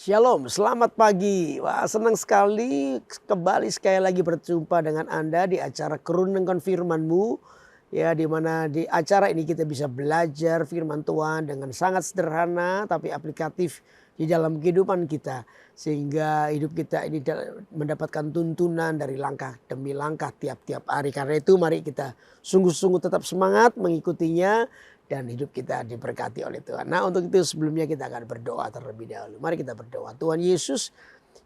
Shalom, selamat pagi. Wah, senang sekali kembali sekali lagi berjumpa dengan Anda di acara Kerenungan Firman-Mu. Ya, di mana di acara ini kita bisa belajar firman Tuhan dengan sangat sederhana tapi aplikatif di dalam kehidupan kita. Sehingga hidup kita ini mendapatkan tuntunan dari langkah demi langkah tiap-tiap hari. Karena itu mari kita sungguh-sungguh tetap semangat mengikutinya. Dan hidup kita diberkati oleh Tuhan. Nah, untuk itu sebelumnya kita akan berdoa terlebih dahulu. Mari kita berdoa. Tuhan Yesus,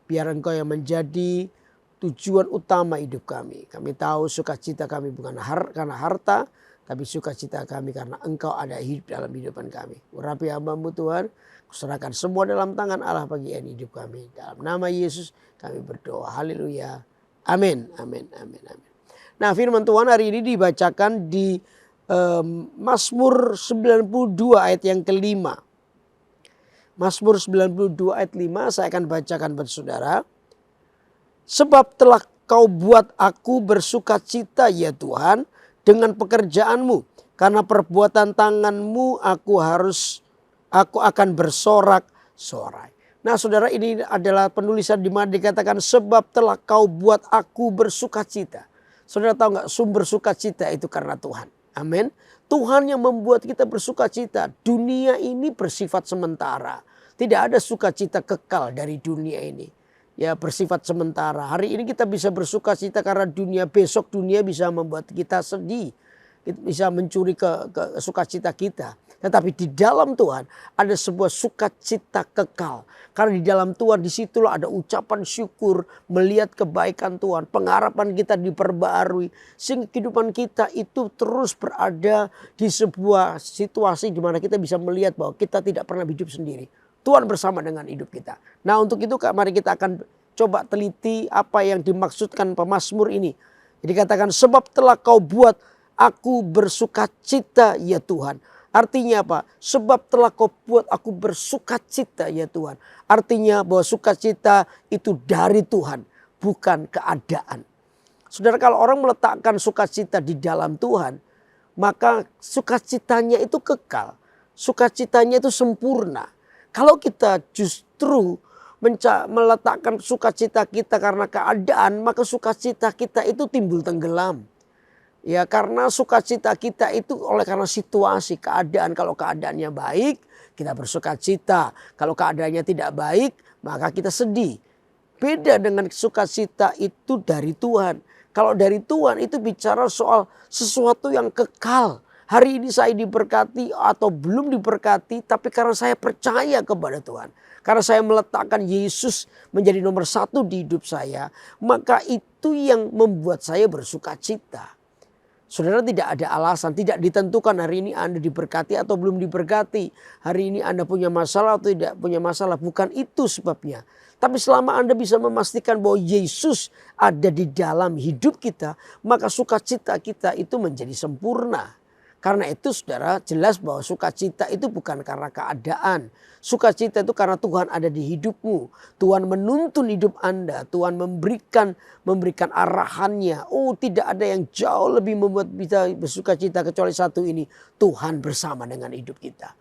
biar Engkau yang menjadi tujuan utama hidup kami. Kami tahu sukacita kami bukan karena harta, tapi sukacita kami karena Engkau ada hidup dalam kehidupan kami. Urapi hamba-Mu Tuhan, kuserahkan semua dalam tangan Allah bagian hidup kami. Dalam nama Yesus kami berdoa. Haleluya. Amin. Amin. Amin. Amin. Nah, firman Tuhan hari ini dibacakan di Mazmur 92 ayat yang kelima. Mazmur 92 ayat 5 saya akan bacakan buat saudara. Sebab telah Kau buat aku bersukacita ya Tuhan dengan pekerjaanmu. Karena perbuatan tanganmu aku akan bersorak-sorai. Nah saudara, ini adalah penulisan di mana dikatakan sebab telah Kau buat aku bersukacita. Saudara tahu gak, sumber sukacita itu karena Tuhan. Amin. Tuhan yang membuat kita bersukacita. Dunia ini bersifat sementara. Tidak ada sukacita kekal dari dunia ini. Ya, bersifat sementara. Hari ini kita bisa bersukacita karena dunia, besok dunia bisa membuat kita sedih. Bisa mencuri ke sukacita kita. Tetapi di dalam Tuhan ada sebuah sukacita kekal. Karena di dalam Tuhan disitulah ada ucapan syukur, melihat kebaikan Tuhan, pengharapan kita diperbarui. Sehingga kehidupan kita itu terus berada di sebuah situasi di mana kita bisa melihat bahwa kita tidak pernah hidup sendiri. Tuhan bersama dengan hidup kita. Nah untuk itu mari kita akan coba teliti apa yang dimaksudkan pemazmur ini. Jadi katakan sebab telah Kau buat aku bersukacita ya Tuhan. Artinya apa? Sebab telah Kau buat aku bersukacita ya Tuhan. Artinya bahwa sukacita itu dari Tuhan, bukan keadaan. Saudara, kalau orang meletakkan sukacita di dalam Tuhan, maka sukacitanya itu kekal. Sukacitanya itu sempurna. Kalau kita justru meletakkan sukacita kita karena keadaan, maka sukacita kita itu timbul tenggelam. Ya, karena sukacita kita itu karena situasi, keadaan. Kalau keadaannya baik, kita bersukacita. Kalau keadaannya tidak baik, maka kita sedih. Beda dengan sukacita itu dari Tuhan. Kalau dari Tuhan itu bicara soal sesuatu yang kekal. Hari ini saya diberkati atau belum diberkati, tapi karena saya percaya kepada Tuhan. Karena saya meletakkan Yesus menjadi nomor satu di hidup saya, maka itu yang membuat saya bersukacita. Saudara, tidak ada alasan, tidak ditentukan hari ini Anda diberkati atau belum diberkati. Hari ini Anda punya masalah atau tidak punya masalah. Bukan itu sebabnya. Tapi selama Anda bisa memastikan bahwa Yesus ada di dalam hidup kita, maka sukacita kita itu menjadi sempurna. Karena itu saudara, jelas bahwa sukacita itu bukan karena keadaan. Sukacita itu karena Tuhan ada di hidupmu. Tuhan menuntun hidup Anda. Tuhan memberikan arahannya. Oh, tidak ada yang jauh lebih membuat kita bersukacita kecuali satu ini. Tuhan bersama dengan hidup kita.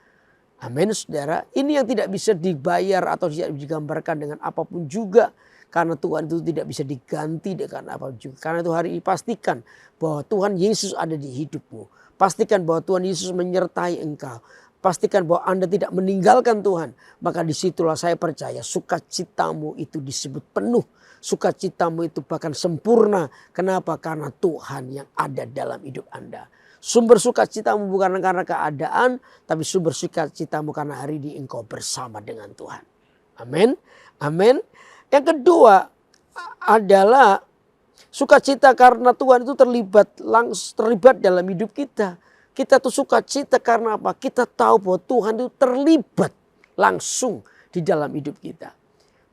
Amin saudara. Ini yang tidak bisa dibayar atau tidak digambarkan dengan apapun juga. Karena Tuhan itu tidak bisa diganti dengan apapun juga. Karena itu hari ini pastikan bahwa Tuhan Yesus ada di hidupmu. Pastikan bahwa Tuhan Yesus menyertai engkau. Pastikan bahwa Anda tidak meninggalkan Tuhan. Maka disitulah saya percaya sukacitamu itu disebut penuh. Sukacitamu itu bahkan sempurna. Kenapa? Karena Tuhan yang ada dalam hidup Anda. Sumber sukacitamu bukan karena keadaan. Tapi sumber sukacitamu karena hari ini engkau bersama dengan Tuhan. Amin. Amin. Yang kedua adalah sukacita karena Tuhan itu terlibat dalam hidup kita. Kita tuh sukacita karena apa? Kita tahu bahwa Tuhan itu terlibat langsung di dalam hidup kita.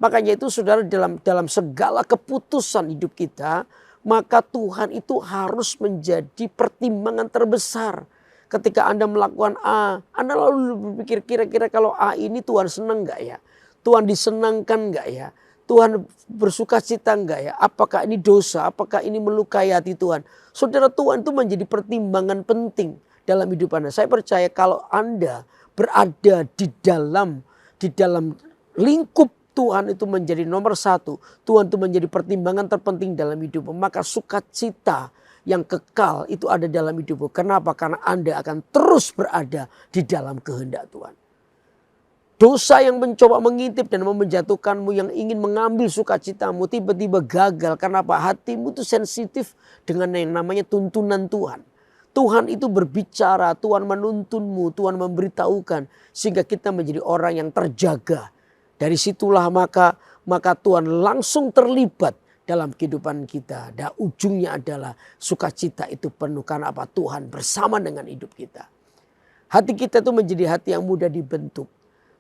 Makanya itu saudara, dalam segala keputusan hidup kita, maka Tuhan itu harus menjadi pertimbangan terbesar. Ketika Anda melakukan A, Anda lalu berpikir kira-kira kalau A ini Tuhan senang gak ya? Tuhan disenangkan gak ya? Tuhan bersukacita enggak ya? Apakah ini dosa? Apakah ini melukai hati Tuhan? Saudara, Tuhan itu menjadi pertimbangan penting dalam hidup Anda. Saya percaya kalau Anda berada di dalam lingkup Tuhan itu menjadi nomor satu. Tuhan itu menjadi pertimbangan terpenting dalam hidupmu. Maka sukacita yang kekal itu ada dalam hidupmu. Kenapa? Karena Anda akan terus berada di dalam kehendak Tuhan. Dosa yang mencoba mengintip dan menjatuhkanmu, yang ingin mengambil sukacitamu, tiba-tiba gagal. Kenapa? Hatimu itu sensitif dengan yang namanya tuntunan Tuhan. Tuhan itu berbicara, Tuhan menuntunmu, Tuhan memberitahukan. Sehingga kita menjadi orang yang terjaga. Dari situlah maka Tuhan langsung terlibat dalam kehidupan kita. Dan ujungnya adalah sukacita itu penuh. Karena apa? Tuhan bersama dengan hidup kita. Hati kita itu menjadi hati yang mudah dibentuk.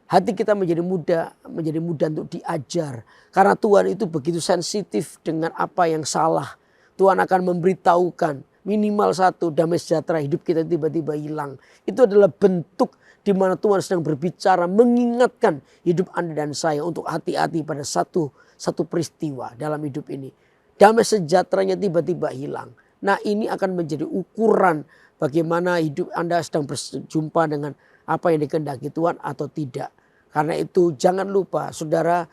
Hati kita menjadi mudah untuk diajar. Karena Tuhan itu begitu sensitif dengan apa yang salah. Tuhan akan memberitahukan minimal satu, damai sejahtera hidup kita tiba-tiba hilang. Itu adalah bentuk di mana Tuhan sedang berbicara, mengingatkan hidup Anda dan saya untuk hati-hati pada satu peristiwa dalam hidup ini. Damai sejahteranya tiba-tiba hilang. Nah, ini akan menjadi ukuran bagaimana hidup Anda sedang berjumpa dengan apa yang dikehendaki Tuhan atau tidak. Karena itu jangan lupa saudara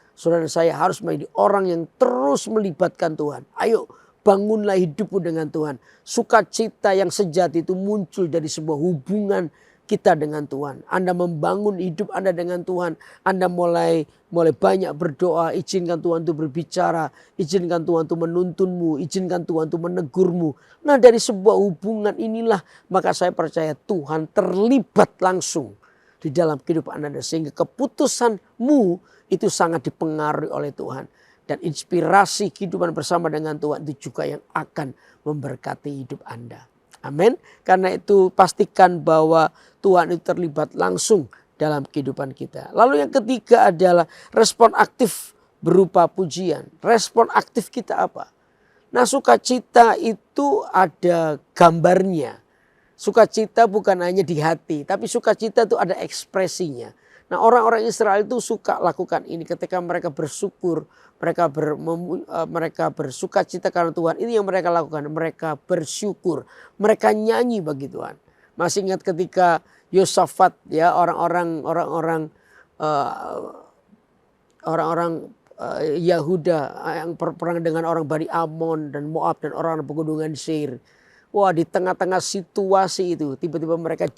saya harus menjadi orang yang terus melibatkan Tuhan. Ayo bangunlah hidupmu dengan Tuhan. Sukacita yang sejati itu muncul dari sebuah hubungan kita dengan Tuhan. Anda membangun hidup Anda dengan Tuhan. Anda mulai banyak berdoa. Izinkan Tuhan untuk berbicara. Izinkan Tuhan untuk menuntunmu. Izinkan Tuhan untuk menegurmu. Nah, dari sebuah hubungan inilah maka saya percaya Tuhan terlibat langsung di dalam kehidupan Anda. Sehingga keputusanmu itu sangat dipengaruhi oleh Tuhan. Dan inspirasi kehidupan bersama dengan Tuhan itu juga yang akan memberkati hidup Anda. Amin. Karena itu pastikan bahwa Tuhan itu terlibat langsung dalam kehidupan kita. Lalu yang ketiga adalah respon aktif berupa pujian. Respon aktif kita apa? Nah, sukacita itu ada gambarnya. Sukacita bukan hanya di hati, tapi sukacita itu ada ekspresinya. Nah, orang-orang Israel itu suka lakukan ini ketika mereka bersyukur, mereka bersukacita karena Tuhan. Ini yang mereka lakukan, mereka bersyukur, mereka nyanyi bagi Tuhan. Masih ingat ketika Yosafat, ya, orang-orang Yahuda yang berperang dengan orang Bani Amon dan Moab dan orang pegunungan Seir. Wah, di tengah-tengah situasi itu tiba-tiba mereka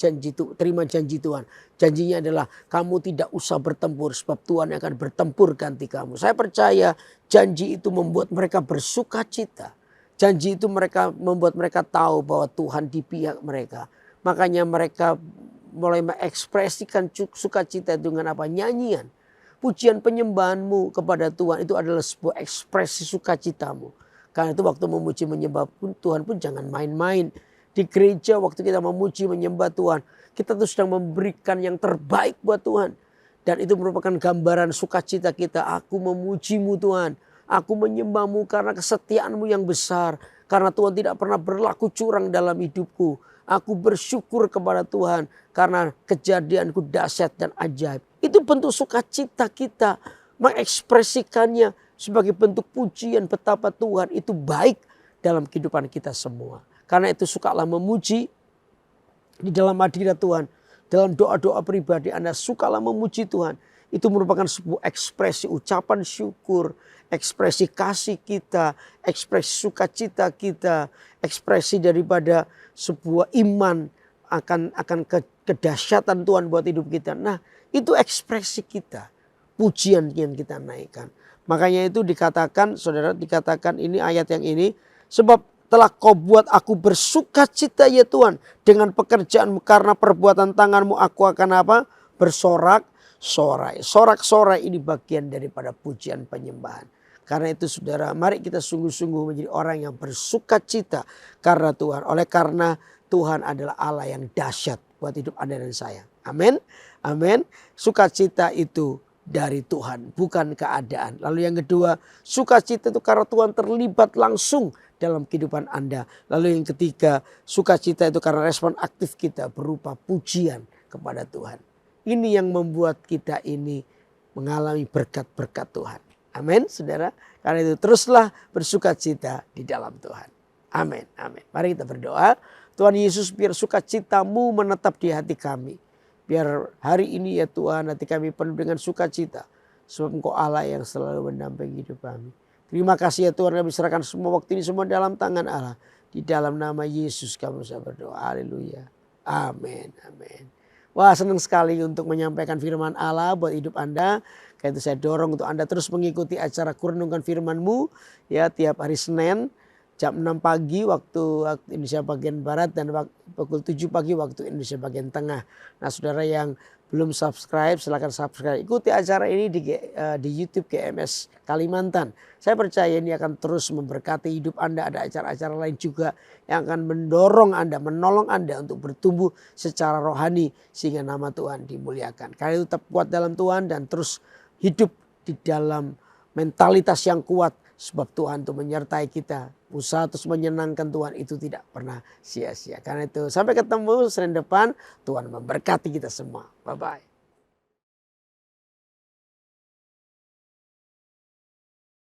terima janji Tuhan. Janjinya adalah kamu tidak usah bertempur sebab Tuhan akan bertempur ganti kamu. Saya percaya janji itu membuat mereka bersukacita. Janji itu membuat mereka tahu bahwa Tuhan di pihak mereka. Makanya mereka mulai mengekspresikan sukacita dengan apa? Nyanyian. Pujian penyembahanmu kepada Tuhan itu adalah sebuah ekspresi sukacitamu. Karena itu waktu memuji menyembah pun Tuhan pun jangan main-main. Di gereja waktu kita memuji menyembah Tuhan, kita tuh sedang memberikan yang terbaik buat Tuhan. Dan itu merupakan gambaran sukacita kita. Aku memujimu Tuhan. Aku menyembahmu karena kesetiaanmu yang besar. Karena Tuhan tidak pernah berlaku curang dalam hidupku. Aku bersyukur kepada Tuhan karena kejadianku dahsyat dan ajaib. Itu bentuk sukacita kita mengekspresikannya sebagai bentuk pujian betapa Tuhan itu baik dalam kehidupan kita semua. Karena itu sukalah memuji di dalam hadirat Tuhan. Dalam doa-doa pribadi Anda sukalah memuji Tuhan. Itu merupakan sebuah ekspresi ucapan syukur. Ekspresi kasih kita. Ekspresi sukacita kita. Ekspresi daripada sebuah iman akan kedahsyatan Tuhan buat hidup kita. Nah, itu ekspresi kita. Pujian yang kita naikkan. Makanya itu dikatakan, saudara, dikatakan ini ayat yang ini. Sebab telah kau buat aku bersukacita ya Tuhan. Dengan pekerjaanmu karena perbuatan tanganmu aku akan apa? Bersorak-sorai. Sorak-sorai ini bagian daripada pujian penyembahan. Karena itu saudara, mari kita sungguh-sungguh menjadi orang yang bersukacita karena Tuhan. Oleh karena Tuhan adalah Allah yang dahsyat buat hidup Anda dan saya. Amin. Amin. Sukacita itu dari Tuhan, bukan keadaan. Lalu yang kedua, sukacita itu karena Tuhan terlibat langsung dalam kehidupan Anda. Lalu yang ketiga, sukacita itu karena respon aktif kita berupa pujian kepada Tuhan. Ini yang membuat kita ini mengalami berkat-berkat Tuhan. Amin, saudara. Karena itu teruslah bersukacita di dalam Tuhan. Amin, amin. Mari kita berdoa. Tuhan Yesus, biar sukacitamu menetap di hati kami. Biar hari ini ya Tuhan hati kami penuh dengan sukacita. Sebab Engkau Allah yang selalu mendampingi hidup kami. Terima kasih ya Tuhan, kami serahkan semua waktu ini semua dalam tangan Allah. Di dalam nama Yesus kami berdoa. Haleluya. Amin. Amin. Wah, senang sekali untuk menyampaikan firman Allah buat hidup Anda. Karena itu saya dorong untuk Anda terus mengikuti acara Kurenungkan Firman-Mu ya tiap hari Senin jam 6 pagi waktu Indonesia bagian Barat dan pukul 7 pagi waktu Indonesia bagian Tengah. Nah, saudara yang belum subscribe silakan subscribe. Ikuti acara ini di YouTube GMS Kalimantan. Saya percaya ini akan terus memberkati hidup Anda. Ada acara-acara lain juga yang akan mendorong Anda, menolong Anda untuk bertumbuh secara rohani sehingga nama Tuhan dimuliakan. Kalian tetap kuat dalam Tuhan dan terus hidup di dalam mentalitas yang kuat sebab Tuhan itu menyertai kita. Usaha terus menyenangkan Tuhan itu tidak pernah sia-sia. Karena itu sampai ketemu Senin depan. Tuhan memberkati kita semua. Bye-bye.